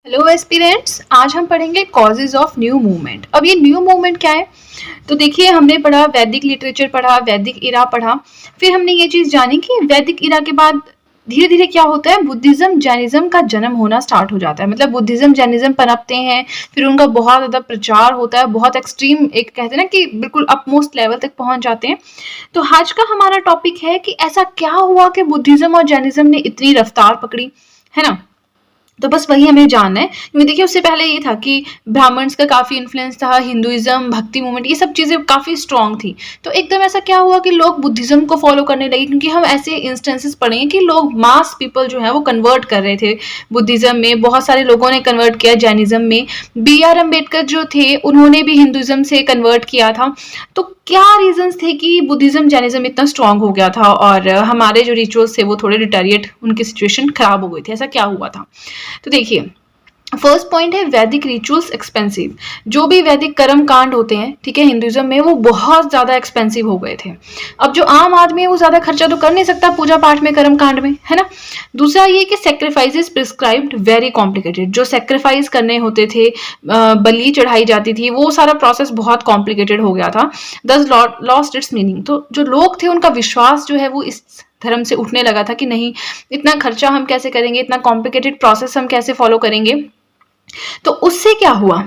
Hello aspirants, आज हम पढ़ेंगे कॉजेज ऑफ न्यू मूवमेंट। अब ये न्यू मूवमेंट क्या है? तो देखिए, हमने पढ़ा वैदिक लिटरेचर, पढ़ा वैदिक इरा, पढ़ा। फिर हमने ये चीज जानी कि वैदिक इरा के बाद धीरे धीरे क्या होता है, बुद्धिज्म जैनिज्म का जन्म होना स्टार्ट हो जाता है। मतलब बुद्धिज्म जैनिज्म पनपते हैं, फिर उनका बहुत ज्यादा प्रचार होता है, बहुत एक्सट्रीम, एक कहते हैं ना कि बिल्कुल अपमोस्ट लेवल तक पहुंच जाते हैं। तो आज का हमारा टॉपिक है कि ऐसा क्या हुआ कि बुद्धिज्म और जैनिज्म ने इतनी रफ्तार पकड़ी, है ना। तो बस वही हमें जानना है, क्योंकि देखिए उससे पहले ये था कि ब्राह्मण्स का काफी इन्फ्लुएंस था, हिंदुइज्म, भक्ति मूवमेंट, ये सब चीजें काफी स्ट्रांग थी। तो एकदम ऐसा क्या हुआ कि लोग बुद्धिज्म को फॉलो करने लगे, क्योंकि हम ऐसे इंस्टेंसेस पढ़ेंगे कि लोग मास पीपल जो है वो कन्वर्ट कर रहे थे बुद्धिज्म में। बहुत सारे लोगों ने कन्वर्ट किया जैनिज्म में। BR अम्बेडकर जो थे उन्होंने भी हिंदुइज्म से कन्वर्ट किया था। तो क्या रीजंस थे कि बुद्धिज्म जैनिज्म इतना स्ट्रांग हो गया था और हमारे जो रिचुअल्स थे वो थोड़े डिटेरिएट, उनकी सिचुएशन खराब हो गई थी, ऐसा क्या हुआ था? तो देखिए, फर्स्ट पॉइंट है वैदिक रिचुअल्स एक्सपेंसिव। जो भी वैदिक कर्म कांड होते हैं, ठीक है, हिंदुइज्म में, वो बहुत ज्यादा एक्सपेंसिव हो गए थे। अब जो आम आदमी है वो ज्यादा खर्चा तो कर नहीं सकता पूजा पाठ में, कर्म कांड में, है ना। दूसरा ये कि सेक्रीफाइसेस प्रिस्क्राइब्ड वेरी कॉम्प्लिकेटेड। जो सेक्रीफाइस करने होते थे, बलि चढ़ाई जाती थी, वो सारा प्रोसेस बहुत कॉम्प्लिकेटेड हो गया था। दस लॉस्ट इट्स मीनिंग। तो जो लोग थे उनका विश्वास जो है वो इस धर्म से उठने लगा था कि नहीं, इतना खर्चा हम कैसे करेंगे, इतना कॉम्प्लिकेटेड प्रोसेस हम कैसे फॉलो करेंगे। तो उससे क्या हुआ,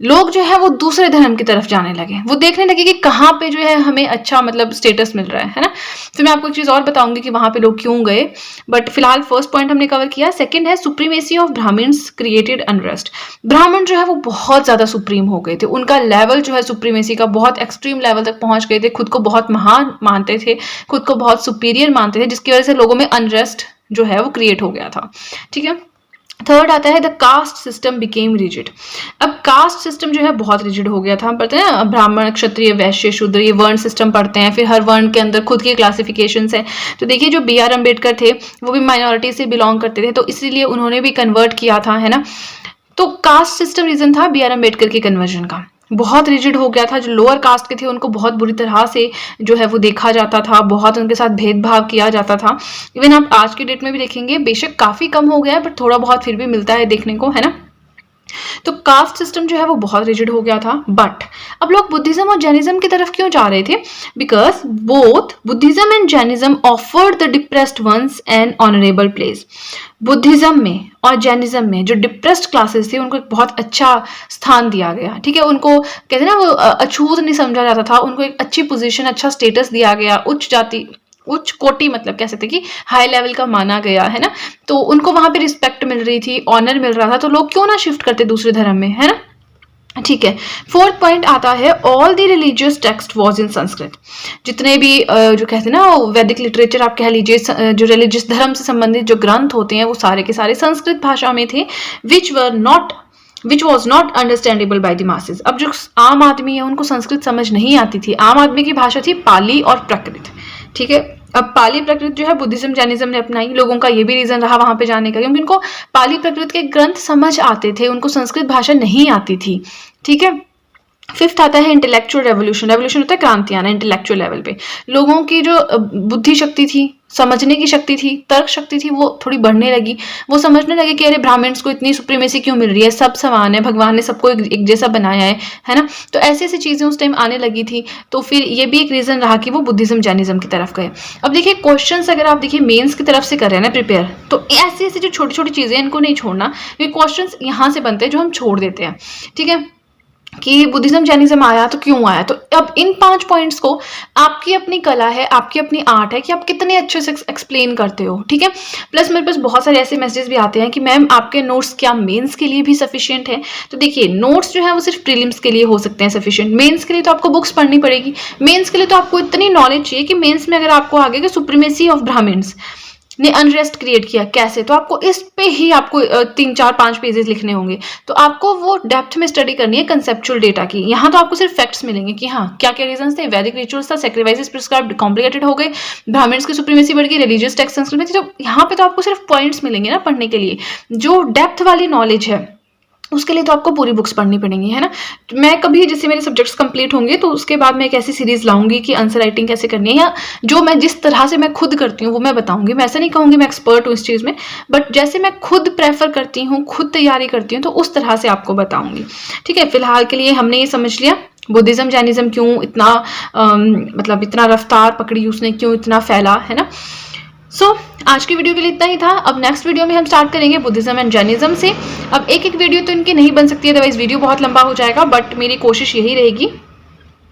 लोग जो है वो दूसरे धर्म की तरफ जाने लगे। वो देखने लगे कि कहाँ पे जो है हमें अच्छा मतलब स्टेटस मिल रहा है ना। फिर मैं आपको एक चीज और बताऊंगी कि वहां पे लोग क्यों गए, बट फिलहाल फर्स्ट पॉइंट हमने कवर किया। सेकंड है supremacy of Brahmins created unrest. ब्राह्मण जो है वो बहुत ज्यादा सुप्रीम हो गए थे, उनका लेवल जो है सुप्रीमेसी का बहुत एक्सट्रीम लेवल तक पहुंच गए थे, खुद को बहुत महान मानते थे, खुद को बहुत सुपीरियर मानते थे, जिसकी वजह से लोगों में अनरेस्ट जो है वो क्रिएट हो गया था। ठीक है। थर्ड आता है the caste system became rigid. अब कास्ट सिस्टम जो है बहुत रिजिड हो गया था। हम पढ़ते हैं ब्राह्मण, क्षत्रिय, वैश्य, शूद्र, ये वर्ण सिस्टम पढ़ते हैं। फिर हर वर्ण के अंदर खुद की क्लासिफिकेशंस हैं। तो देखिए, जो BR अम्बेडकर थे वो भी माइनॉरिटी से बिलोंग करते थे, तो इसीलिए उन्होंने भी कन्वर्ट किया था, है ना। तो कास्ट सिस्टम रीजन था BR अम्बेडकर के कन्वर्जन का। बहुत रिजिड हो गया था। जो लोअर कास्ट के थे उनको बहुत बुरी तरह से जो है वो देखा जाता था, बहुत उनके साथ भेदभाव किया जाता था। इवन आप आज की डेट में भी देखेंगे, बेशक काफी कम हो गया है, बट थोड़ा बहुत फिर भी मिलता है देखने को, है ना। तो कास्ट सिस्टम जो है वो बहुत रिजिड हो गया था। बट अब लोग बुद्धिज्म और जैनिज्म की तरफ क्यों जा रहे थे? Because both Buddhism and Jainism offered the depressed ones an honourable place. Buddhism में और जैनिज्म में जो डिप्रेस्ड क्लासेस थी उनको एक बहुत अच्छा स्थान दिया गया। ठीक है, उनको कहते हैं ना वो अछूत नहीं समझा जाता था, उनको एक अच्छी पोजीशन, अच्छा स्टेटस दिया गया, उच्च जाति, उच्च कोटि, मतलब कह सकते कि हाई लेवल का माना गया, है ना। तो उनको वहां पे रिस्पेक्ट मिल रही थी, ऑनर मिल रहा था, तो लोग क्यों ना शिफ्ट करते दूसरे धर्म में, है ना। ठीक है। फोर्थ पॉइंट आता है all the religious text was in Sanskrit. जितने भी जो कहते हैं ना वैदिक लिटरेचर आप कह लीजिए, जो रिलीजियस धर्म से संबंधित जो ग्रंथ होते हैं वो सारे के सारे संस्कृत भाषा में थे। Which was not understandable by the masses. अब जो आम आदमी है उनको संस्कृत समझ नहीं आती थी। आम आदमी की भाषा थी पाली और प्रकृत। ठीक है। अब पाली प्रकृत जो है बुद्धिज्म जैनिज्म ने अपनाई। लोगों का ये भी रीजन रहा वहां पे जाने का, क्योंकि उनको पाली प्रकृत के ग्रंथ समझ आते थे, उनको संस्कृत भाषा नहीं आती थी। ठीक है। फिफ्थ आता है इंटेलेक्चुअल रेवोल्यूशन। रेवोल्यूशन होता है क्रांति आना इंटेलेक्चुअल लेवल पे। लोगों की जो बुद्धि शक्ति थी, समझने की शक्ति थी, तर्क शक्ति थी, वो थोड़ी बढ़ने लगी। वो समझने लगे कि अरे ब्राह्मण्स को इतनी सुप्रीमेसी क्यों मिल रही है, सब समान है, भगवान ने सबको एक जैसा बनाया है ना। तो ऐसी ऐसी चीजें उस टाइम आने लगी थी। तो फिर ये भी एक रीजन रहा कि वो बुद्धिज्म जैनिज्म की तरफ गए। अब देखिए क्वेश्चंस अगर आप देखिए मेंस की तरफ से कर रहे हैं ना प्रिपेयर, तो ऐसी ऐसी जो छोटी छोटी चीजें इनको नहीं छोड़ना, क्योंकि क्वेश्चंस यहाँ से बनते हैं जो हम छोड़ देते हैं। ठीक है, कि बुद्धिज्म जैनिज्म आया तो क्यों आया। तो अब इन 5 पॉइंट्स को आपकी अपनी कला है, आपकी अपनी आर्ट है कि आप कितने अच्छे से एक्सप्लेन करते हो। ठीक है। प्लस मेरे पास बहुत सारे ऐसे मैसेजेस भी आते हैं कि मैम आपके नोट्स क्या मेंस के लिए भी सफिशिएंट है? तो देखिए, नोट्स जो है वो सिर्फ प्रीलिम्स के लिए हो सकते हैं सफिशिएंट। मेंस के लिए तो आपको बुक्स पढ़नी पड़ेगी। मेंस के लिए तो आपको इतनी नॉलेज चाहिए कि मेंस में अगर आपको आगे कि सुप्रीमेसी ऑफ ब्राह्मण्स ने अनरेस्ट क्रिएट किया कैसे, तो आपको इस पे ही आपको 3-4-5 पेजेस लिखने होंगे। तो आपको वो डेप्थ में स्टडी करनी है कंसेप्चुअल डेटा की। यहाँ तो आपको सिर्फ फैक्ट्स मिलेंगे कि हाँ क्या क्या रीजंस थे, वैदिक रिचुअल्स था, सैक्रिफाइसेस प्रिस्क्राइब्ड कॉम्प्लिकेटेड हो गए, ब्राह्मण्स की सुप्रीमेसी बढ़ गई, रिलीजियस टेक्स्ट संस्कृत में थी। तो यहाँ पे तो आपको सिर्फ पॉइंट्स मिलेंगे ना पढ़ने के लिए। जो डेप्थ वाली नॉलेज है उसके लिए तो आपको पूरी बुक्स पढ़नी पड़ेंगी, है ना। मैं कभी जैसे मेरे सब्जेक्ट्स कंप्लीट होंगे तो उसके बाद मैं एक ऐसी सीरीज लाऊंगी कि आंसर राइटिंग कैसे करनी है, या जो मैं जिस तरह से मैं खुद करती हूँ वो मैं बताऊंगी। मैं ऐसा नहीं कहूँगी मैं एक्सपर्ट हूँ इस चीज़ में, बट जैसे मैं खुद प्रेफर करती हूँ, खुद तैयारी करती हूँ, तो उस तरह से आपको बताऊंगी। ठीक है, फिलहाल के लिए हमने ये समझ लिया बुद्धिज्म जैनिज्म क्यों इतना मतलब इतना रफ्तार पकड़ी उसने, क्यों इतना फैला, है ना। आज की वीडियो के लिए इतना ही था। अब नेक्स्ट वीडियो में हम स्टार्ट करेंगे बुद्धिज्म एंड जैनिज्म से। अब एक वीडियो तो इनकी नहीं बन सकती है, अदरवाइज वीडियो बहुत लंबा हो जाएगा, बट मेरी कोशिश यही रहेगी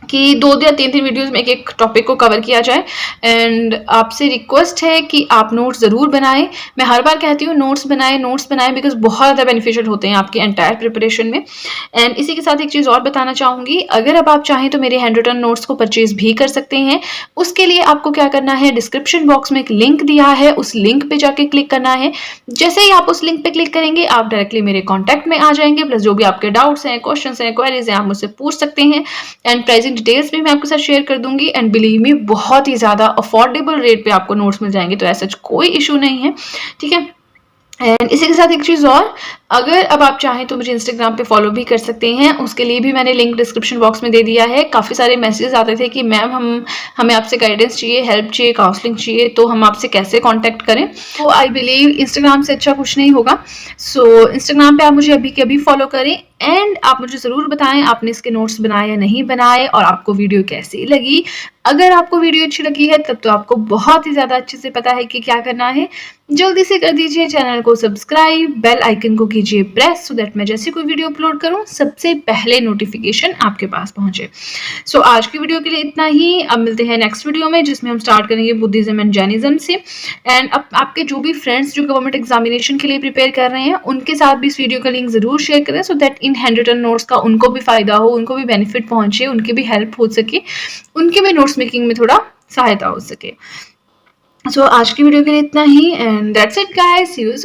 कि 2 या 3 वीडियोस में एक टॉपिक को कवर किया जाए। एंड आपसे रिक्वेस्ट है कि आप नोट्स ज़रूर बनाएं। मैं हर बार कहती हूँ नोट्स बनाएं बिकॉज बहुत ज़्यादा बेनिफिशियल होते हैं आपके एंटायर प्रिपरेशन में। एंड इसी के साथ एक चीज़ और बताना चाहूँगी, अगर अब आप चाहें तो मेरे हैंड रिटन नोट्स को परचेज भी कर सकते हैं। उसके लिए आपको क्या करना है, डिस्क्रिप्शन बॉक्स में एक लिंक दिया है, उस लिंक पे जाके क्लिक करना है। जैसे ही आप उस लिंक पे क्लिक करेंगे आप डायरेक्टली मेरे कॉन्टैक्ट में आ जाएंगे, प्लस जो भी आपके डाउट्स हैं, क्वेश्चन हैं, क्वेरीज हैं, आप मुझसे पूछ सकते हैं। एंड प्राइसिंग डिटेल्स भी मैं आपके साथ शेयर कर दूंगी। एंड बिलीव मी, बहुत ही ज़्यादा अफोर्डेबल रेट पे आपको नोट्स मिल जाएंगे, तो ऐसा कोई इशू नहीं है। ठीक है, एंड इसी के साथ एक चीज़ और, अगर अब आप चाहें तो मुझे इंस्टाग्राम पे फॉलो भी कर सकते हैं। उसके लिए भी मैंने लिंक डिस्क्रिप्शन बॉक्स में दे दिया है। काफ़ी सारे मैसेजेस आते थे कि मैम हमें आपसे गाइडेंस चाहिए, हेल्प चाहिए, काउंसलिंग चाहिए, तो हम आपसे कैसे कांटेक्ट करें। तो आई बिलीव इंस्टाग्राम से अच्छा कुछ नहीं होगा। सो इंस्टाग्राम पे आप मुझे अभी के अभी फॉलो करें। एंड आप मुझे ज़रूर बताएं आपने इसके नोट्स बनाए या नहीं बनाए, और आपको वीडियो कैसी लगी। अगर आपको वीडियो अच्छी लगी है तब तो आपको बहुत ही ज़्यादा अच्छे से पता है कि क्या करना है। जल्दी से कर दीजिए चैनल को सब्सक्राइब, बेल आइकन को कीजिए प्रेस, सो दैट मैं जैसे कोई वीडियो अपलोड करूं सबसे पहले नोटिफिकेशन आपके पास पहुंचे। आज की वीडियो के लिए इतना ही। अब मिलते हैं नेक्स्ट वीडियो में, जिसमें हम स्टार्ट करेंगे बुद्धिज्म एंड जैनिज्म से। एंड अब आपके जो भी फ्रेंड्स जो गवर्नमेंट एग्जामिनेशन के लिए प्रिपेयर कर रहे हैं उनके साथ भी इस वीडियो का लिंक जरूर शेयर करें, so that in handwritten notes का उनको भी फायदा हो, उनको भी बेनिफिट पहुंचे, उनकी भी हेल्प हो सके, उनके भी नोट्स मेकिंग में थोड़ा सहायता हो सके। आज की वीडियो के लिए इतना ही, and that's it guys, see you soon.